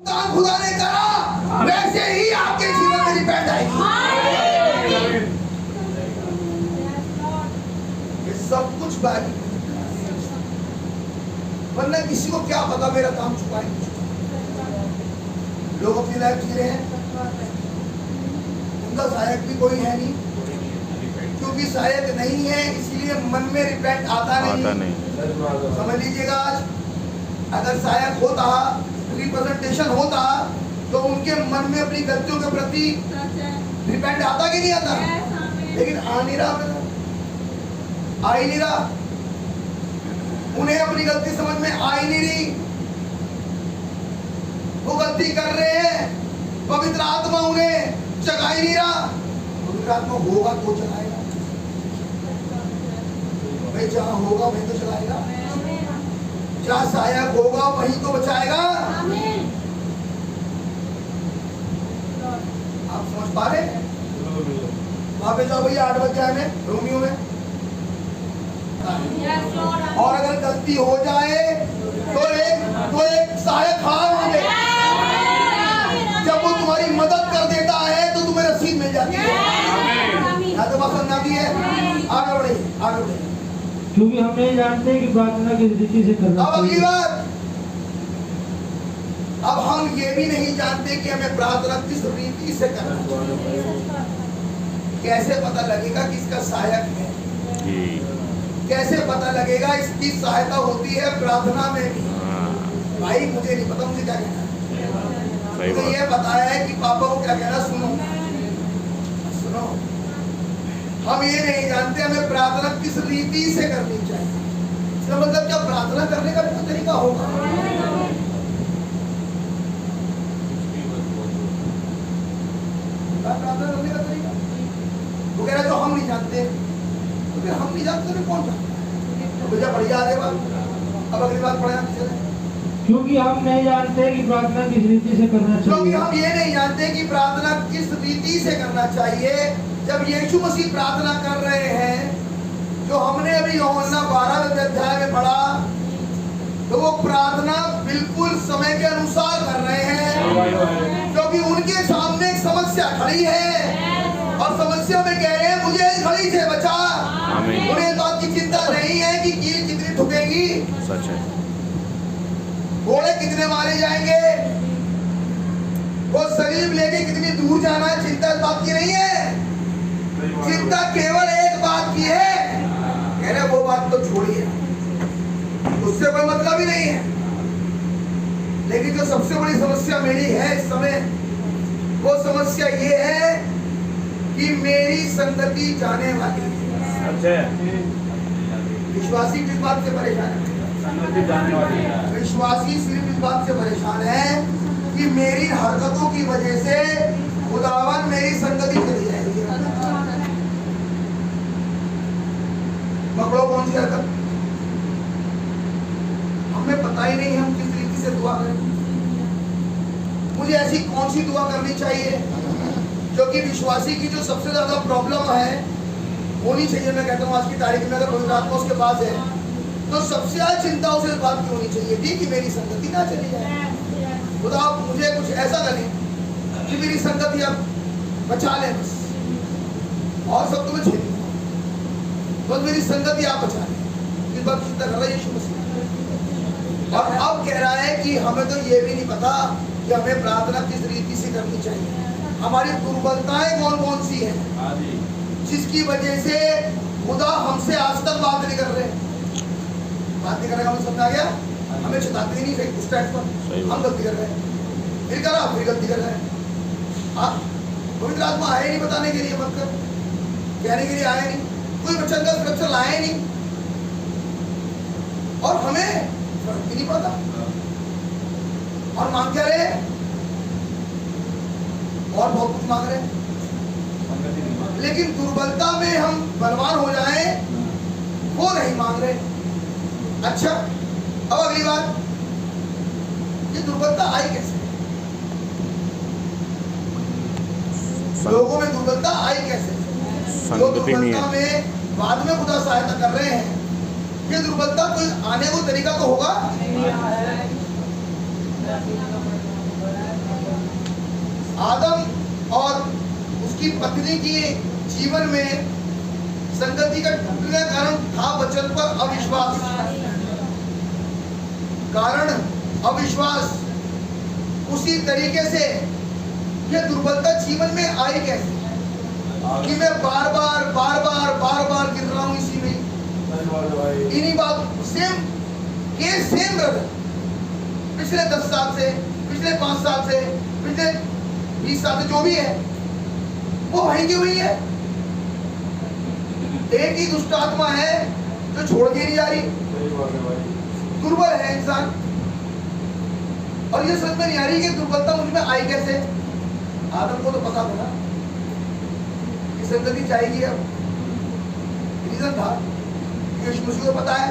काम खुदा ने करा वैसे ही आपके जीवन में रिपेंट आएगी। ये सब कुछ बाकी, वरना किसी को क्या पता मेरा काम चुकाएंगे। लोग अपनी लाइफ जी रहे हैं, उनका सहायक भी कोई है नहीं, क्योंकि सहायक नहीं है इसीलिए मन में रिपेंट आता नहीं। समझ लीजिएगा, आज अगर सहायक होता, रिप्रेजेंटेशन होता, तो उनके मन में अपनी गलतियों के प्रति रिपेंट आता कि नहीं आता? लेकिन आ नहीं रहा, आ ही नहीं रहा। उन्हें अपनी गलती समझ में आ ही नहीं रही, वो गलती कर रहे हैं, पवित्र आत्मा उन्हें जगा ही नहीं रहा। पवित्र आत्मा होगा तो चलाएगा भाई, जहाँ होगा वहीं तो चलाएगा, जहाँ सहायक होगा वहीं तो बचाएगा। आप समझ पा रहे हैं? वहां पे जाओ भैया, 8 बजे आए रोमियो में, और अगर गलती हो जाए तो एक सहायक खड़ा वहां पे, जब वो तुम्हारी मदद कर देता है तो तुम्हें रसीद मिल जाती है। यहाँ तो बात समझ आती है। आगे बढ़े, आगे बढ़े, क्योंकि हम नहीं जानते कि प्रार्थना किस रीति से करना। अब अगली बात, अब हम ये भी नहीं जानते कि हमें प्रार्थना किस रीति से करना चाहिए। कैसे पता लगेगा कि इसका सहायक है? कैसे पता लगेगा इसकी सहायता होती है प्रार्थना में भी? भाई मुझे नहीं पता, मुझे क्या कहना है, मुझे ये पता है कि पापा को क्या कहना। सुनो सुनो, हम ये नहीं जानते हमें प्रार्थना किस रीति से करनी चाहिए। इसका मतलब क्या प्रार्थना करने का भी तो तरीका होगा। प्रार्थना करने का तरीका वो कह रहा है जो हम नहीं जानते, तो फिर हम नहीं जानते तो कौन जानता है? तो भैया बढ़िया आगे बात। अब अगली बात पढ़े आप। क्योंकि हम नहीं जानते कि प्रार्थना किस रीति से करना चाहिए। क्योंकि हम ये नहीं जानते कि प्रार्थना किस रीति से करना चाहिए। जब यीशु मसीह प्रार्थना कर रहे हैं, जो हमने अभी यूहन्ना 12वें अध्याय में पढ़ा, तो वो प्रार्थना बिल्कुल समय के अनुसार कर रहे हैं, क्योंकि उनके सामने एक समस्या खड़ी है और समस्या में कह रहे हैं मुझे इस घड़ी से बचा। उन्हें बात की चिंता नहीं है कि कील कितनी ठुकेगी, सच है, घोड़े कितने मारे जाएंगे, वो सलीब लेके कितनी दूर जाना है। चिंता इस बात की नहीं है, चिंता केवल एक बात की है, कह रहे वो बात तो छोड़िए, उससे कोई मतलब ही नहीं है। लेकिन जो सबसे बड़ी समस्या मेरी है इस समय, वो समस्या ये है कि मेरी संगति जाने वाली है। विश्वासी किस बात से परेशान है? संगति जाने वाली है। विश्वासी सिर्फ इस बात से परेशान है कि मेरी हरकतों की वजह से खुदावन मेरी संगति चली जाएगी। पकड़ो कौन सी हरकत? हमें पता ही नहीं हम किस रीति से दुआ करें। मुझे ऐसी कौन सी दुआ करनी चाहिए जो कि विश्वासी की जो सबसे ज्यादा प्रॉब्लम है होनी चाहिए। मैं कहता हूँ आज की तारीख में अगर पवित्र आत्मा उसके पास है तो सबसे ज्यादा चिंता उसे इस बात की होनी चाहिए थी कि मेरी संगति ना चली जाए। खुदा मुझे कुछ ऐसा करें कि मेरी संगति अब बचा ले, बस और सब तुम्हें छेड़, बस मेरी संगति आप बचा लें। इस बात की चिंता कर रहा है यीशु मसीह। और अब कह रहा है कि हमें तो ये भी नहीं पता कि हमें प्रार्थना किस रीति से करनी चाहिए। हमारी दुर्बलताएं कौन कौन सी हैं जिसकी वजह से खुदा हमसे आज तक बात नहीं कर रहे। बात नहीं कर रहे, हमें समझ आ गया? हमें चेताते ही नहीं सही उस टाइम पर हम गलती कर रहे हैं, फिर करा फिर गलती कर रहे हैं। आप पवित्र आत्मा आए नहीं बताने के लिए, मत कर कहने के लिए आए नहीं, कोई बच्चा का स्ट्रक्चर लाए नहीं, और हमें फर्क भी नहीं पड़ता। और मांग क्या रहे? और बहुत कुछ मांग रहे हैं, लेकिन दुर्बलता में हम बलवान हो जाएं वो नहीं मांग रहे। अच्छा, अब अगली बात, ये दुर्बलता आई कैसे? लोगों में दुर्बलता आई कैसे? जो दुर्बलता में बाद में खुदा सहायता कर रहे हैं, ये दुर्बलता कोई आने को तरीका तो होगा। आदम और उसकी पत्नी की जीवन में संगति का टूटने का कारण था वचन पर अविश्वास। कारण अविश्वास। उसी तरीके से यह दुर्बलता जीवन में आई कैसे कि मैं बार बार गिर रहा हूं इसी में, इन्हीं बात सेम केस सेम ब्रदर। पिछले 10 साल से, पिछले 5 साल से, पिछले 20 साल से जो भी है वो वहीं की हुई है। एक ही दुष्ट आत्मा है जो छोड़ के नहीं जा रही। दुर्बल है इंसान और ये समझ में नहीं आ रही कि दुर्बलता मुझ में आई कैसे। आदम को तो पता था ना कि संगति जाएगी। अब रीजन था कि यीशु मसीह को पता है